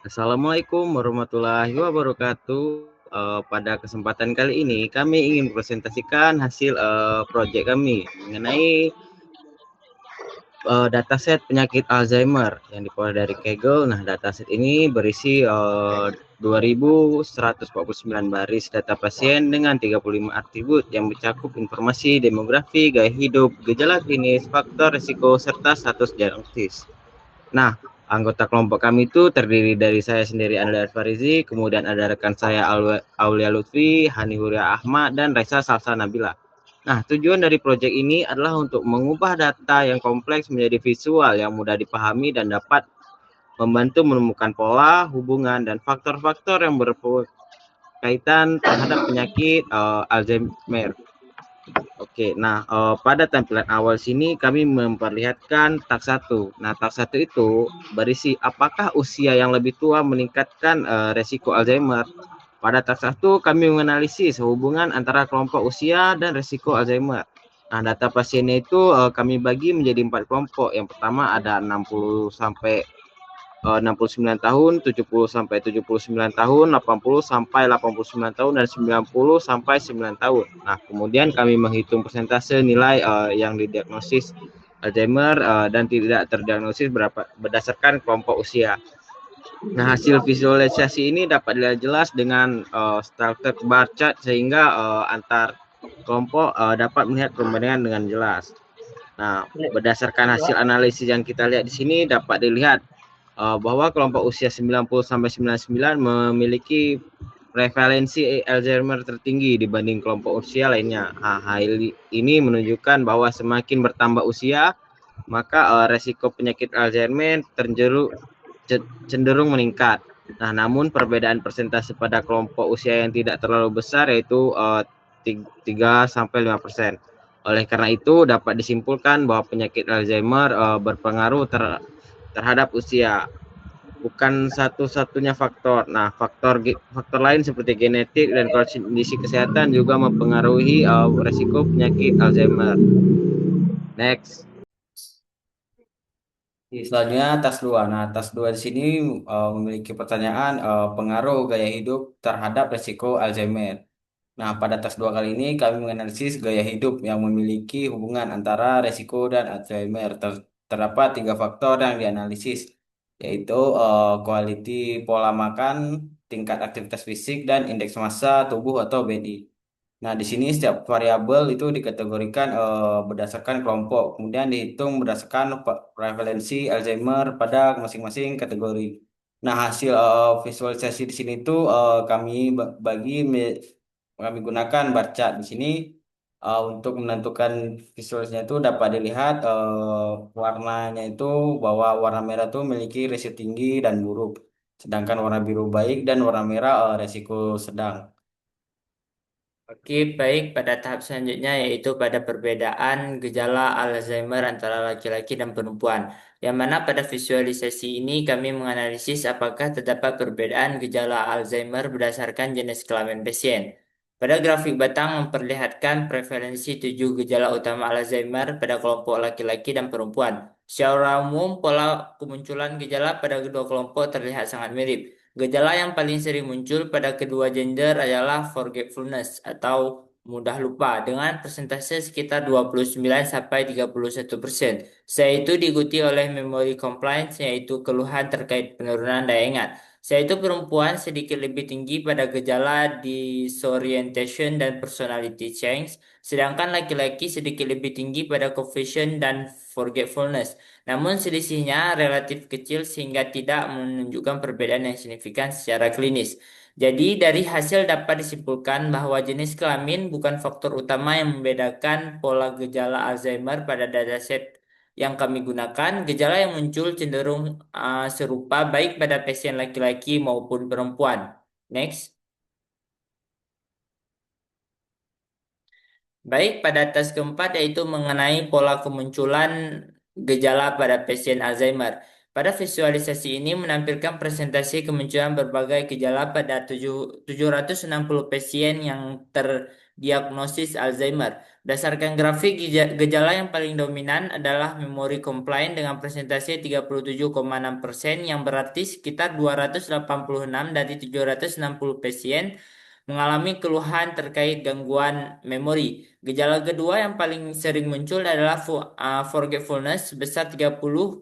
Assalamualaikum warahmatullahi wabarakatuh. Pada kesempatan kali ini kami ingin presentasikan hasil proyek kami mengenai dataset penyakit Alzheimer yang diperoleh dari Kaggle. Nah, dataset ini berisi 2.149 baris data pasien dengan 35 atribut yang mencakup informasi demografi, gaya hidup, gejala klinis, faktor risiko, serta status diagnosis. Nah, anggota kelompok kami itu terdiri dari saya sendiri, Andreas Farizi, kemudian ada rekan saya Aulia Lutfi, Hani Huria Ahmad, dan Raisa Salsa Nabila. Nah, tujuan dari proyek ini adalah untuk mengubah data yang kompleks menjadi visual yang mudah dipahami dan dapat membantu menemukan pola, hubungan, dan faktor-faktor yang berkaitan terhadap penyakit Alzheimer. Oke, nah pada tampilan awal sini kami memperlihatkan tak satu. Nah, tak satu itu berisi apakah usia yang lebih tua meningkatkan resiko Alzheimer. Pada tak satu kami menganalisis hubungan antara kelompok usia dan resiko Alzheimer. Nah, data pasiennya itu kami bagi menjadi 4 kelompok. Yang pertama ada 60 sampai 69 tahun, 70 sampai 79 tahun, 80 sampai 89 tahun, dan 90 sampai 9 tahun. Nah, kemudian kami menghitung persentase nilai yang didiagnosis Alzheimer dan tidak terdiagnosis berdasarkan kelompok usia. Nah, hasil visualisasi ini dapat dilihat jelas dengan structure bar chart sehingga antar kelompok dapat melihat perbandingan dengan jelas. Nah, berdasarkan hasil analisis yang kita lihat di sini dapat dilihat bahwa kelompok usia 90 sampai 99 memiliki prevalensi Alzheimer tertinggi dibanding kelompok usia lainnya. Hal ini menunjukkan bahwa semakin bertambah usia, maka resiko penyakit Alzheimer cenderung meningkat. Nah, namun perbedaan persentase pada kelompok usia yang tidak terlalu besar yaitu 3 sampai 5%. Oleh karena itu dapat disimpulkan bahwa penyakit Alzheimer berpengaruh terhadap usia, bukan satu-satunya faktor. Nah, faktor lain seperti genetik dan kondisi kesehatan juga mempengaruhi resiko penyakit Alzheimer. Next. Selanjutnya tas 2. Nah, tas 2 di sini memiliki pertanyaan pengaruh gaya hidup terhadap resiko Alzheimer. Nah, pada tas 2 kali ini kami menganalisis gaya hidup yang memiliki hubungan antara resiko dan Alzheimer. Terdapat tiga faktor yang dianalisis, yaitu quality pola makan, tingkat aktivitas fisik, dan indeks massa tubuh atau BMI. Nah, di sini setiap variabel itu dikategorikan berdasarkan kelompok, kemudian dihitung berdasarkan prevalensi Alzheimer pada masing-masing kategori. Nah, hasil visualisasi di sini tuh kami kami gunakan bar chart di sini untuk menentukan visualisasinya itu dapat dilihat warnanya itu bahwa warna merah itu memiliki resiko tinggi dan buruk, sedangkan warna biru baik dan warna merah resiko sedang. Oke, baik. Pada tahap selanjutnya yaitu pada perbedaan gejala Alzheimer antara laki-laki dan perempuan. Yang mana pada visualisasi ini kami menganalisis apakah terdapat perbedaan gejala Alzheimer berdasarkan jenis kelamin pasien. Pada grafik batang memperlihatkan prevalensi 7 gejala utama Alzheimer pada kelompok laki-laki dan perempuan. Secara umum, pola kemunculan gejala pada kedua kelompok terlihat sangat mirip. Gejala yang paling sering muncul pada kedua gender adalah forgetfulness atau mudah lupa dengan persentase sekitar 29 sampai 31%. Setelah itu diikuti oleh memory complaints yaitu keluhan terkait penurunan daya ingat. Setelah itu perempuan sedikit lebih tinggi pada gejala disorientation dan personality change, sedangkan laki-laki sedikit lebih tinggi pada confusion dan forgetfulness. Namun selisihnya relatif kecil sehingga tidak menunjukkan perbedaan yang signifikan secara klinis. Jadi dari hasil dapat disimpulkan bahwa jenis kelamin bukan faktor utama yang membedakan pola gejala Alzheimer pada dataset yang kami gunakan. Gejala yang muncul cenderung serupa baik pada pasien laki-laki maupun perempuan. Next. Baik, pada tes keempat yaitu mengenai pola kemunculan gejala pada pasien Alzheimer. Pada visualisasi ini menampilkan presentasi kemunculan berbagai gejala pada 760 pasien yang terdiagnosis Alzheimer. Berdasarkan grafik, gejala yang paling dominan adalah memori complaint dengan presentasi 37,6%, yang berarti sekitar 286 dari 760 pasien mengalami keluhan terkait gangguan memori. Gejala kedua yang paling sering muncul adalah forgetfulness sebesar 30,1%,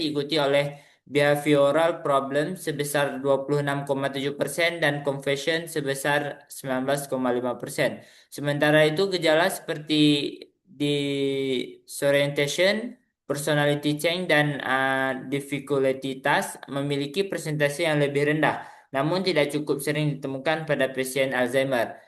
diikuti oleh behavioral problem sebesar 26,7% dan confession sebesar 19,5%. Sementara itu gejala seperti disorientation, personality change, dan difficulty task memiliki presentasi yang lebih rendah, namun tidak cukup sering ditemukan pada pasien Alzheimer.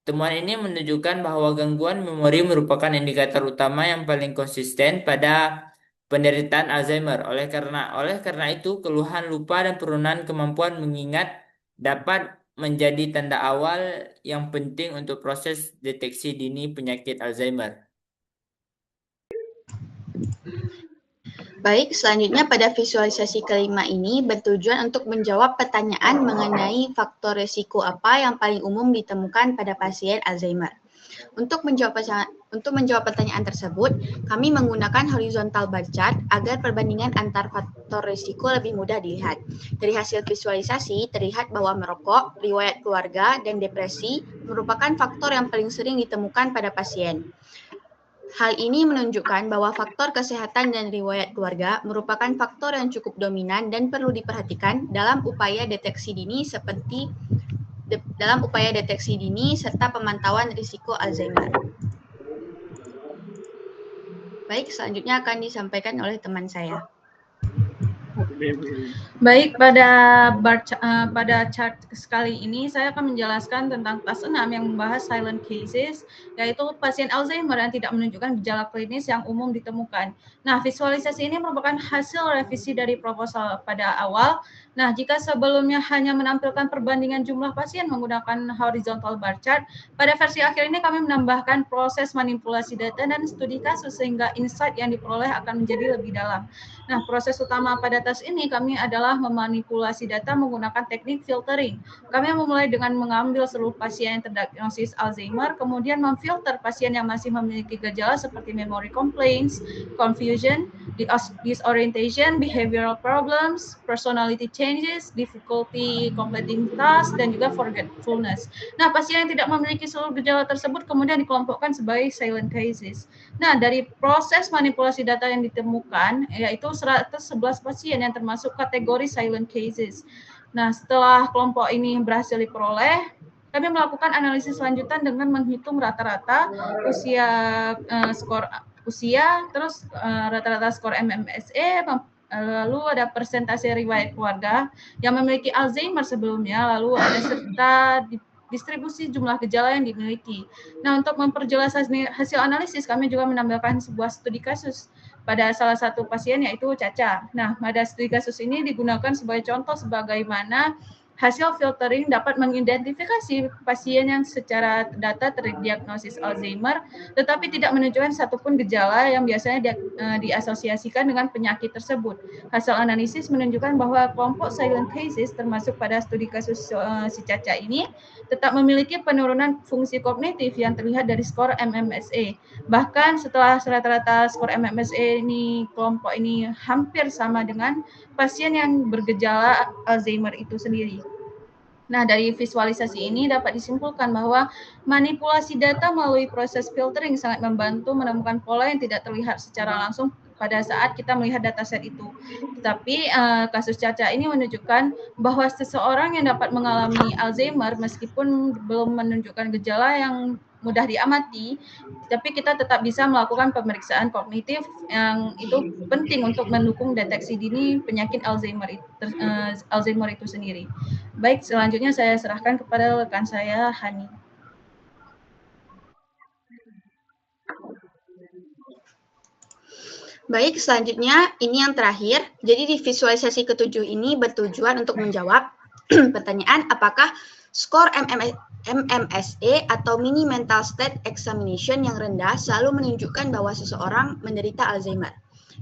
Temuan ini menunjukkan bahwa gangguan memori merupakan indikator utama yang paling konsisten pada penderitaan Alzheimer. Oleh karena itu, keluhan lupa dan penurunan kemampuan mengingat dapat menjadi tanda awal yang penting untuk proses deteksi dini penyakit Alzheimer. Baik, selanjutnya pada visualisasi kelima ini bertujuan untuk menjawab pertanyaan mengenai faktor risiko apa yang paling umum ditemukan pada pasien Alzheimer. Untuk menjawab pertanyaan tersebut, kami menggunakan horizontal bar chart agar perbandingan antar faktor risiko lebih mudah dilihat. Dari hasil visualisasi, terlihat bahwa merokok, riwayat keluarga, dan depresi merupakan faktor yang paling sering ditemukan pada pasien. Hal ini menunjukkan bahwa faktor kesehatan dan riwayat keluarga merupakan faktor yang cukup dominan dan perlu diperhatikan dalam upaya deteksi dini serta pemantauan risiko Alzheimer. Baik, selanjutnya akan disampaikan oleh teman saya. Baik, pada chart sekali ini saya akan menjelaskan tentang task 6 yang membahas silent cases, yaitu pasien Alzheimer yang tidak menunjukkan gejala klinis yang umum ditemukan. Nah, visualisasi ini merupakan hasil revisi dari proposal pada awal. Nah, jika sebelumnya hanya menampilkan perbandingan jumlah pasien menggunakan horizontal bar chart, pada versi akhir ini kami menambahkan proses manipulasi data dan studi kasus sehingga insight yang diperoleh akan menjadi lebih dalam. Nah, proses utama pada tes ini kami adalah memanipulasi data menggunakan teknik filtering. Kami memulai dengan mengambil seluruh pasien yang terdiagnosis Alzheimer, kemudian memfilter pasien yang masih memiliki gejala seperti memory complaints, confusion, disorientation, behavioral problems, personality changes, difficulty completing tasks, dan juga forgetfulness. Nah, pasien yang tidak memiliki seluruh gejala tersebut kemudian dikelompokkan sebagai silent cases. Nah, dari proses manipulasi data yang ditemukan, yaitu 111 pasien yang termasuk kategori silent cases. Nah, setelah kelompok ini berhasil diperoleh, kami melakukan analisis lanjutan dengan menghitung rata-rata terus rata-rata skor MMSE, lalu ada persentase riwayat keluarga yang memiliki Alzheimer sebelumnya, lalu ada serta distribusi jumlah gejala yang dimiliki. Nah, untuk memperjelas hasil analisis, kami juga menambahkan sebuah studi kasus pada salah satu pasien, yaitu Caca. Nah, pada studi kasus ini digunakan sebagai contoh sebagaimana hasil filtering dapat mengidentifikasi pasien yang secara data terdiagnosis Alzheimer, tetapi tidak menunjukkan satupun gejala yang biasanya diasosiasikan dengan penyakit tersebut. Hasil analisis menunjukkan bahwa kelompok silent cases termasuk pada studi kasus si Caca ini tetap memiliki penurunan fungsi kognitif yang terlihat dari skor MMSE. Bahkan setelah rata-rata skor MMSE ini, kelompok ini hampir sama dengan pasien yang bergejala Alzheimer itu sendiri. Nah, dari visualisasi ini dapat disimpulkan bahwa manipulasi data melalui proses filtering sangat membantu menemukan pola yang tidak terlihat secara langsung pada saat kita melihat dataset itu. Tetapi kasus Caca ini menunjukkan bahwa seseorang yang dapat mengalami Alzheimer meskipun belum menunjukkan gejala yang mudah diamati, tapi kita tetap bisa melakukan pemeriksaan kognitif yang itu penting untuk mendukung deteksi dini penyakit Alzheimer itu sendiri. Baik, selanjutnya saya serahkan kepada rekan saya, Hani. Baik, selanjutnya ini yang terakhir. Jadi di visualisasi ketujuh ini bertujuan untuk menjawab pertanyaan apakah skor MMSE atau Mini Mental State Examination yang rendah selalu menunjukkan bahwa seseorang menderita Alzheimer.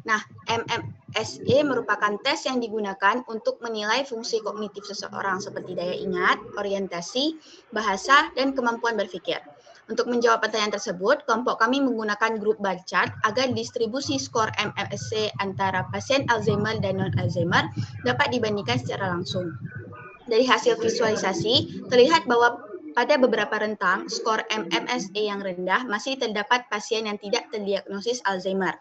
Nah, MMSE merupakan tes yang digunakan untuk menilai fungsi kognitif seseorang seperti daya ingat, orientasi, bahasa, dan kemampuan berpikir. Untuk menjawab pertanyaan tersebut, kelompok kami menggunakan grup bar chart agar distribusi skor MMSE antara pasien Alzheimer dan non-Alzheimer dapat dibandingkan secara langsung. Dari hasil visualisasi, terlihat bahwa pada beberapa rentang, skor MMSE yang rendah masih terdapat pasien yang tidak terdiagnosis Alzheimer.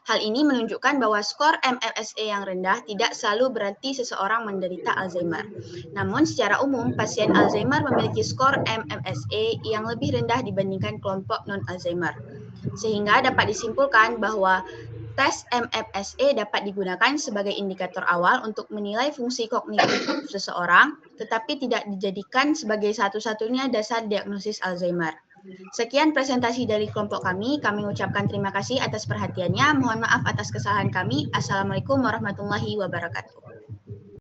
Hal ini menunjukkan bahwa skor MMSE yang rendah tidak selalu berarti seseorang menderita Alzheimer. Namun secara umum, pasien Alzheimer memiliki skor MMSE yang lebih rendah dibandingkan kelompok non-Alzheimer. Sehingga dapat disimpulkan bahwa tes MMSE dapat digunakan sebagai indikator awal untuk menilai fungsi kognitif seseorang, tetapi tidak dijadikan sebagai satu-satunya dasar diagnosis Alzheimer. Sekian presentasi dari kelompok kami. Kami ucapkan terima kasih atas perhatiannya. Mohon maaf atas kesalahan kami. Assalamualaikum warahmatullahi wabarakatuh.